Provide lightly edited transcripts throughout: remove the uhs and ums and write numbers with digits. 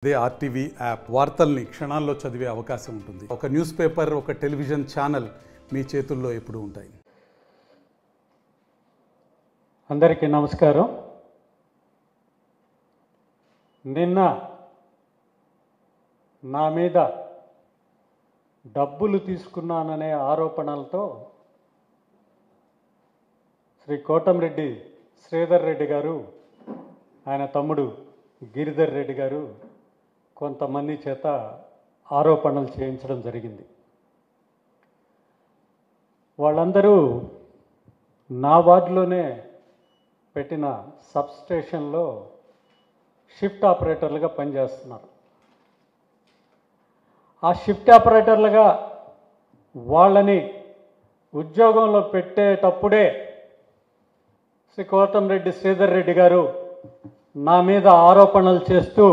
అదే RTV app వార్తల్ని క్షణాల్లో చదివే అవకాశం ఉంటుంది. ఒక న్యూస్ పేపర్, ఒక టెలివిజన్ ఛానల్ మీ చేతుల్లో ఎప్పుడూ ఉంటాయి. అందరికీ నమస్కారం. నిన్న నా మీద డబ్బులు తీసుకున్నాననే ఆరోపణలతో శ్రీ కోటంరెడ్డి శ్రీధర్ రెడ్డి గారు, ఆయన తమ్ముడు గిరిధర్ రెడ్డి గారు కొంతమంది చేత ఆరోపణలు చేయించడం జరిగింది. వాళ్ళందరూ నా వార్డులోనే పెట్టిన సబ్స్టేషన్లో షిఫ్ట్ ఆపరేటర్లుగా పనిచేస్తున్నారు. ఆ షిఫ్ట్ ఆపరేటర్లుగా వాళ్ళని ఉద్యోగంలో పెట్టేటప్పుడే శ్రీ కోటంరెడ్డి శ్రీధర్ రెడ్డి గారు నా మీద ఆరోపణలు చేస్తూ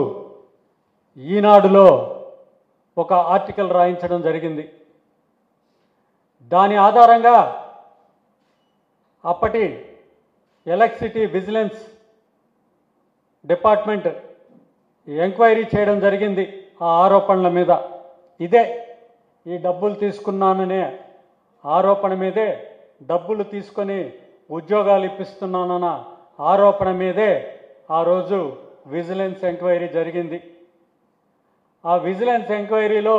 ఈనాడులో ఒక ఆర్టికల్ రాయించడం జరిగింది. దాని ఆధారంగా అప్పటి ఎలక్ట్రిసిటీ విజిలెన్స్ డిపార్ట్మెంట్ ఎంక్వైరీ చేయడం జరిగింది ఆ ఆరోపణల మీద. ఇదే ఈ డబ్బులు తీసుకున్నాననే ఆరోపణ మీదే, డబ్బులు తీసుకొని ఉద్యోగాలు ఇప్పిస్తున్నానన్న ఆరోపణ మీదే ఆ రోజు విజిలెన్స్ ఎంక్వైరీ జరిగింది. ఆ విజిలెన్స్ ఎంక్వైరీలో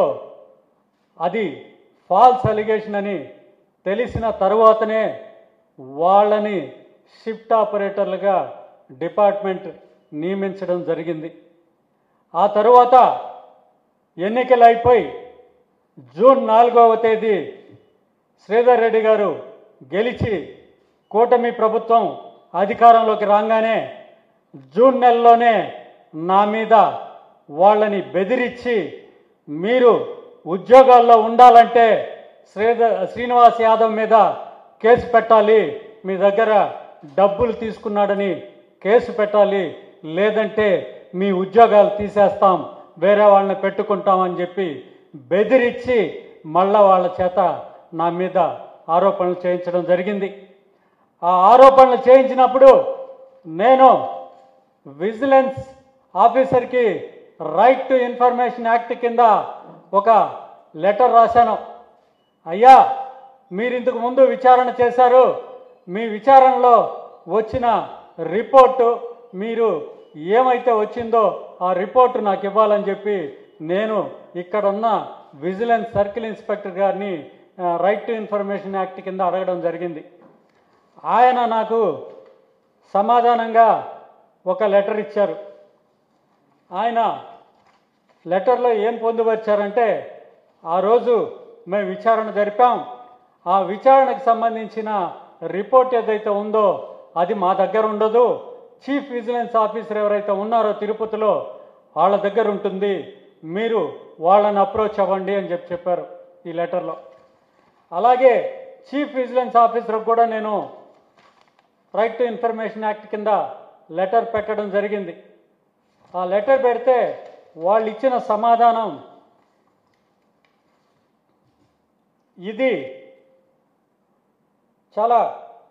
అది ఫాల్స్ అలిగేషన్ అని తెలిసిన తరువాతనే వాళ్ళని షిఫ్ట్ ఆపరేటర్లుగా డిపార్ట్మెంట్ నియమించడం జరిగింది. ఆ తరువాత ఎన్నికలు అయిపోయి జూన్ 4వ తేదీ శ్రీధర్ రెడ్డి గారు గెలిచి కూటమి ప్రభుత్వం అధికారంలోకి రాగానే జూన్ నెలలోనే నా మీద వాళ్ళని మీరు ఉద్యోగాల్లో ఉండాలంటే శ్రీనివాస్ యాదవ్ మీద కేసు పెట్టాలి, మీ దగ్గర డబ్బులు తీసుకున్నాడని కేసు పెట్టాలి, లేదంటే మీ ఉద్యోగాలు తీసేస్తాం, వేరే వాళ్ళని పెట్టుకుంటామని చెప్పి బెదిరించి మళ్ళా వాళ్ళ చేత నా మీద ఆరోపణలు చేయించడం జరిగింది. ఆ ఆరోపణలు చేయించినప్పుడు నేను విజిలెన్స్ ఆఫీసర్కి రైట్ టు ఇన్ఫర్మేషన్ యాక్ట్ కింద ఒక లెటర్ రాశాను. అయ్యా, మీరు ఇంతకు ముందు విచారణ చేశారు, మీ విచారణలో వచ్చిన రిపోర్టు, మీరు ఏమైతే వచ్చిందో ఆ రిపోర్టు నాకు ఇవ్వాలని చెప్పి నేను ఇక్కడున్న విజిలెన్స్ సర్కిల్ ఇన్స్పెక్టర్ గారిని రైట్ టు ఇన్ఫర్మేషన్ యాక్ట్ కింద అడగడం జరిగింది. ఆయన నాకు సమాధానంగా ఒక లెటర్ ఇచ్చారు. ఆయన లెటర్లో ఏం పొందుపరిచారంటే, ఆ రోజు మేము విచారణ జరిపాం, ఆ విచారణకు సంబంధించిన రిపోర్ట్ ఏదైతే ఉందో అది మా దగ్గర ఉండదు, చీఫ్ విజిలెన్స్ ఆఫీసర్ ఎవరైతే ఉన్నారో తిరుపతిలో వాళ్ళ దగ్గర ఉంటుంది, మీరు వాళ్ళని అప్రోచ్ అవ్వండి అని చెప్పారు ఈ లెటర్లో. అలాగే చీఫ్ విజిలెన్స్ ఆఫీసర్కి కూడా నేను రైట్ టు ఇన్ఫర్మేషన్ యాక్ట్ కింద లెటర్ పెట్టడం జరిగింది. ఆ లెటర్ పెడితే వాళ్ళు ఇచ్చిన సమాధానం, ఇది చాలా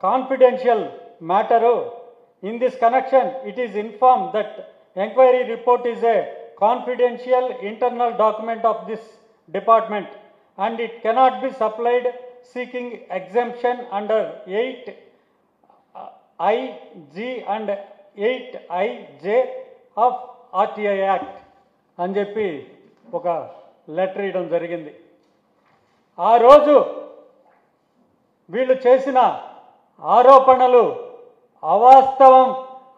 confidential matter, in this connection it is inform that enquiry report is a confidential internal document of this department and it cannot be supplied seeking exemption under 8IG and 8IJ of RTI act అని చెప్పి ఒక letter ఇవ్వడం జరిగింది. ఆ రోజు వీళ్ళు చేసిన ఆరోపణలు అవాస్తవం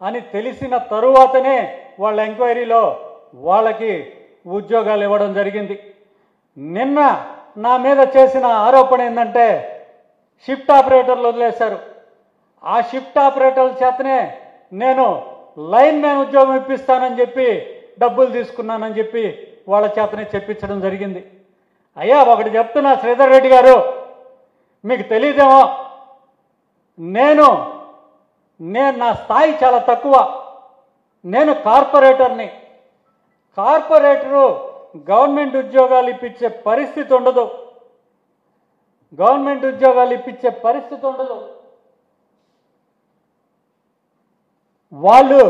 అని తెలిసిన తరువాతనే వాళ్ళ ఎంక్వైరీలో వాళ్ళకి ఉద్యోగాలు ఇవ్వడం జరిగింది. నిన్న నా మీద చేసిన ఆరోపణ ఏంటంటే, షిఫ్ట్ ఆపరేటర్లు వదిలేశారు. ఆ షిఫ్ట్ ఆపరేటర్ల చేతనే నేను లైన్ మ్యాన్ ఉద్యోగం ఇప్పిస్తానని చెప్పి డబ్బులు తీసుకున్నానని చెప్పి వాళ్ళ చేతనే చెప్పించడం జరిగింది. అయ్యా, ఒకటి చెప్తున్నా శ్రీధర్ రెడ్డి గారు, మీకు తెలియదేమో, నేను నా స్థాయి చాలా తక్కువ, నేను కార్పొరేటర్ని. కార్పొరేటరు గవర్నమెంట్ ఉద్యోగాలు ఇప్పించే పరిస్థితి ఉండదు, గవర్నమెంట్ ఉద్యోగాలు ఇప్పించే పరిస్థితి ఉండదు. వాళ్ళు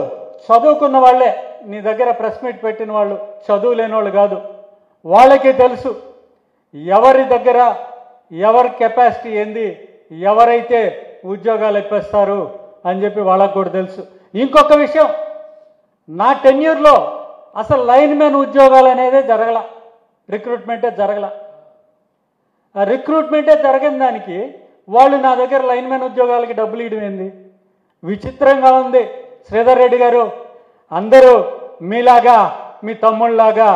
చదువుకున్న వాళ్ళే, నీ దగ్గర ప్రెస్ మీట్ పెట్టిన వాళ్ళు చదువు లేని వాళ్ళు కాదు, వాళ్ళకి తెలుసు ఎవరి దగ్గర ఎవరి కెపాసిటీ ఏంది, ఎవరైతే ఉద్యోగాలు ఇప్పిస్తారు అని చెప్పి వాళ్ళకు కూడా తెలుసు. ఇంకొక విషయం, నా టెన్యూర్లో అసలు లైన్మెన్ ఉద్యోగాలు అనేదే జరగల, రిక్రూట్మెంటే జరగల. ఆ రిక్రూట్మెంటే జరగని దానికి వాళ్ళు నా దగ్గర లైన్మెన్ ఉద్యోగాలకి డబ్బులు ఇవ్వడం ఏంది? విచిత్రంగా ఉంది. శ్రీధర్ రెడ్డి గారు, అందరూ మీలాగా మీ తమ్ముళ్ళలాగా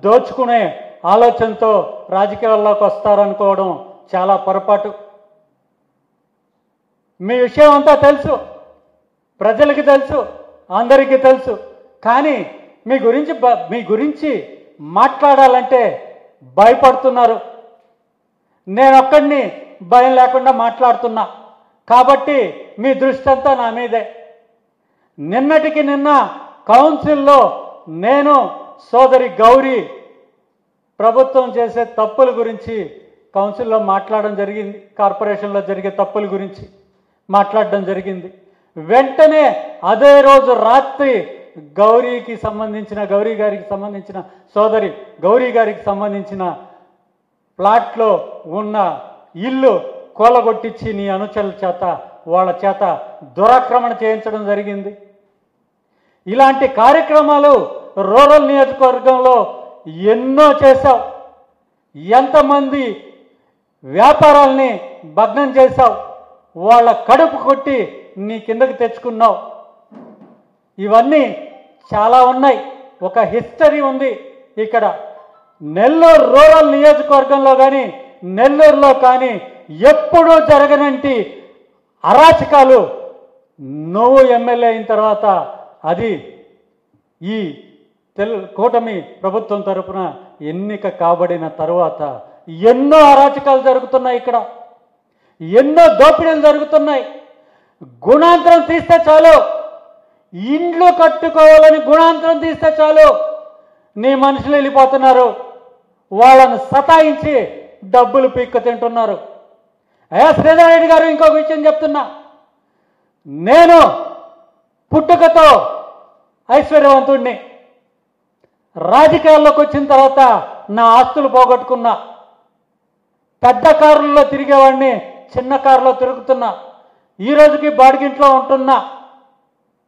దోచుకునే ఆలోచనతో రాజకీయాల్లోకి వస్తారనుకోవడం చాలా పొరపాటు. మీ విషయం అంతా తెలుసు, ప్రజలకి తెలుసు, అందరికీ తెలుసు. కానీ మీ గురించి మాట్లాడాలంటే భయపడుతున్నారు. నేను ఒక్కడిని భయం లేకుండా మాట్లాడుతున్నా కాబట్టి మీ దృష్టి అంతా నా మీదే. నిన్నటికి నిన్న కౌన్సిల్లో నేను సోదరి గౌరీ ప్రభుత్వం చేసే తప్పుల గురించి కౌన్సిల్లో మాట్లాడడం జరిగింది, కార్పొరేషన్లో జరిగే తప్పుల గురించి మాట్లాడడం జరిగింది. వెంటనే అదే రోజు రాత్రి గౌరీ గారికి సంబంధించిన సోదరి గౌరీ గారికి సంబంధించిన ప్లాట్లో ఉన్న ఇల్లు కూలగొట్టించి నీ అనుచరుల చేత వాళ్ళ చేత దురాక్రమణ చేయించడం జరిగింది. ఇలాంటి కార్యక్రమాలు రూరల్ నియోజకవర్గంలో ఎన్నో చేశావు. ఎంతమంది వ్యాపారాల్ని భగ్నం చేశావు, వాళ్ళ కడుపు కొట్టి నీ కిందకి తెచ్చుకున్నావు. ఇవన్నీ చాలా ఉన్నాయి, ఒక హిస్టరీ ఉంది ఇక్కడ. నెల్లూరు రూరల్ నియోజకవర్గంలో కానీ నెల్లూరులో కానీ ఎప్పుడూ జరగనంటి అరాచకాలు నువ్వు ఎమ్మెల్యే అయిన తర్వాత, అది ఈ కూటమి ప్రభుత్వం తరపున ఎన్నిక కాబడిన తరువాత ఎన్నో అరాచకాలు జరుగుతున్నాయి ఇక్కడ, ఎన్నో దోపిడీలు జరుగుతున్నాయి. గుణాంతరం తీస్తే చాలు, ఇండ్లు కట్టుకోవాలని గుణాంతరం తీస్తే చాలు నీ మనుషులు వెళ్ళిపోతున్నారు, వాళ్ళను సతాయించి డబ్బులు పీక్కు తింటున్నారు. అయ్యా శ్రీధర్ రెడ్డి గారు, ఇంకొక విషయం చెప్తున్నా. నేను పుట్టుకతో ఐశ్వర్యవంతుడిని, రాజకీయాల్లోకి వచ్చిన తర్వాత నా ఆస్తులు పోగొట్టుకున్నా. పెద్ద కారుల్లో తిరిగేవాడిని, చిన్న కారులో తిరుగుతున్నా. ఈ రోజుకి బాడిగింట్లో ఉంటున్నా.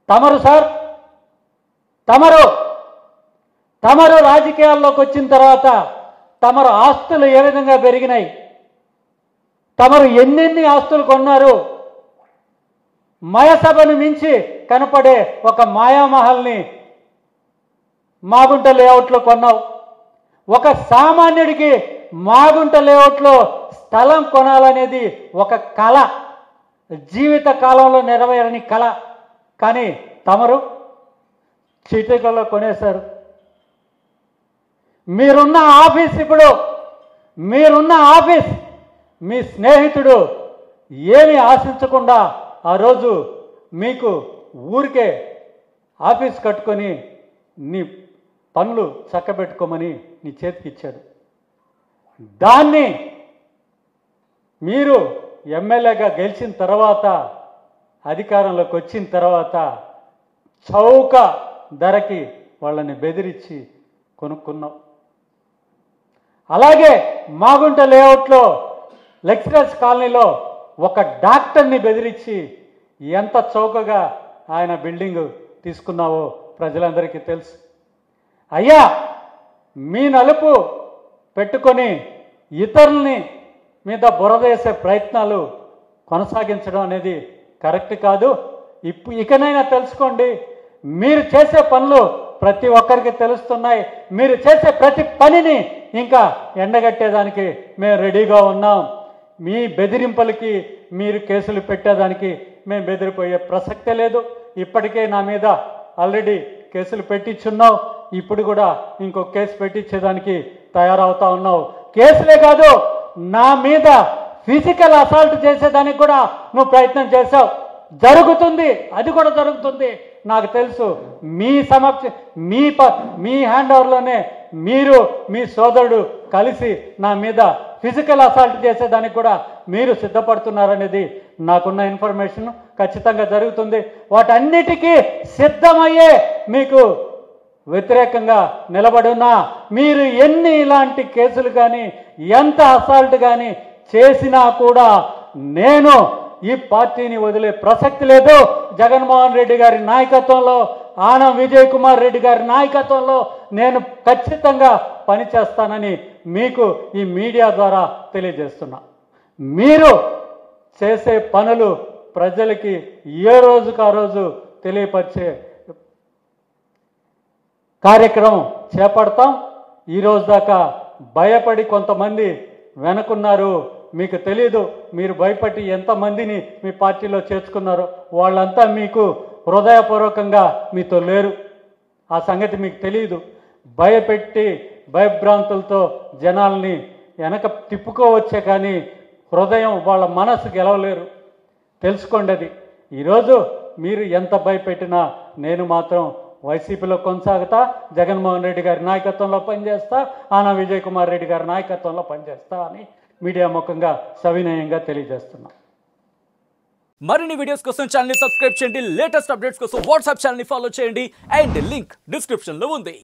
తమరు సార్, తమరు రాజకీయాల్లోకి వచ్చిన తర్వాత తమరు ఆస్తులు ఏ విధంగా పెరిగినాయి, తమరు ఎన్నెన్ని ఆస్తులు కొన్నారు. మయసభను మించి కనపడే ఒక మాయామహల్ని మాగుంట లేఅవుట్లో కొన్నావు. ఒక సామాన్యుడికి మాగుంట లేఅవుట్లో స్థలం కొనాలనేది ఒక కళ, జీవిత కాలంలో నెరవేరని కళ. కానీ తమరు చీటికల్లో కొనేశారు. మీరున్న ఆఫీస్ మీ స్నేహితుడు ఏమీ ఆశించకుండా ఆ రోజు మీకు ఊరికే ఆఫీస్ కట్టుకొని నీ పనులు చక్కబెట్టుకోమని నీ చేతికి ఇచ్చాడు. దాన్ని మీరు ఎమ్మెల్యేగా గెలిచిన తర్వాత, అధికారంలోకి వచ్చిన తర్వాత చౌక ధరకి వాళ్ళని బెదిరించి కొనుక్కున్నావు. అలాగే మాగుంట లేఅవుట్లో లెక్చరర్స్ కాలనీలో ఒక డాక్టర్ని బెదిరించి ఎంత చౌకగా ఆయన బిల్డింగ్ తీసుకున్నావో ప్రజలందరికీ తెలుసు. అయ్యా, మీ నలుపు పెట్టుకొని ఇతరుల్ని మీద బురదేసే ప్రయత్నాలు కొనసాగించడం అనేది కరెక్ట్ కాదు. ఇకనైనా తెలుసుకోండి, మీరు చేసే పనులు ప్రతి ఒక్కరికి తెలుస్తున్నాయి. మీరు చేసే ప్రతి పనిని ఇంకా ఎండగట్టేదానికి మేము రెడీగా ఉన్నాం. మీ బెదిరింపులకి మీరు కేసులు పెట్టేదానికి మేము బెదిరిపోయే ప్రసక్తే లేదు. ఇప్పటికే నా మీద ఆల్రెడీ కేసులు పెట్టించున్నావు, ఇప్పుడు కూడా ఇంకొక కేసు పెట్టించేదానికి తయారవుతా ఉన్నావు. కేసులే కాదు, నా మీద ఫిజికల్ అసాల్ట్ చేసేదానికి కూడా నువ్వు ప్రయత్నం చేశావు. జరుగుతుంది, అది కూడా జరుగుతుంది, నాకు తెలుసు. మీ హ్యాండ్ ఓవర్లోనే మీరు మీ సోదరుడు కలిసి నా మీద ఫిజికల్ అసాల్ట్ చేసేదానికి కూడా మీరు సిద్ధపడుతున్నారనేది నాకున్న ఇన్ఫర్మేషన్. ఖచ్చితంగా జరుగుతుంది. వాటన్నిటికీ సిద్ధమయ్యే మీకు వ్యతిరేకంగా నిలబడున్నా, మీరు ఎన్ని ఇలాంటి కేసులు కానీ ఎంత అసాల్ట్ కానీ చేసినా కూడా నేను ఈ పార్టీని వదిలే ప్రసక్తి లేదు. జగన్మోహన్ రెడ్డి గారి నాయకత్వంలో, ఆనం విజయ్ కుమార్ రెడ్డి గారి నాయకత్వంలో నేను ఖచ్చితంగా పనిచేస్తానని మీకు ఈ మీడియా ద్వారా తెలియజేస్తున్నా. మీరు చేసే పనులు ప్రజలకి ఏ రోజుకు ఆ రోజు తెలియపరిచే కార్యక్రమం చేపడతాం. ఈరోజు దాకా భయపడి కొంతమంది వెనుకున్నారు, మీకు తెలీదు. మీరు భయపడి ఎంతమందిని మీ పార్టీలో చేర్చుకున్నారో వాళ్ళంతా మీకు హృదయపూర్వకంగా మీతో లేరు. ఆ సంగతి మీకు తెలియదు. భయపెట్టి భయభ్రాంతులతో జనాల్ని వెనక తిప్పుకోవచ్చే కానీ హృదయం వాళ్ళ మనసు గెలవలేరు. తెలుసుకోండి అది. ఈరోజు మీరు ఎంత భయపెట్టినా నేను మాత్రం వైసీపీలో కొనసాగుతా, జగన్మోహన్ రెడ్డి గారి నాయకత్వంలో పనిచేస్తా, ఆనా విజయ్ కుమార్ రెడ్డి గారి నాయకత్వంలో పనిచేస్తా అని మీడియా ముఖంగా సవినయంగా తెలియజేస్తున్నా. మరిన్ని వీడియోస్ కోసం ఛానల్ ని సబ్స్క్రైబ్ చేయండి. లేటెస్ట్ అప్డేట్స్ కోసం వాట్సాప్ ఛానల్ ని ఫాలో చేయండి. అండ్ లింక్ డిస్క్రిప్షన్ లో ఉంది.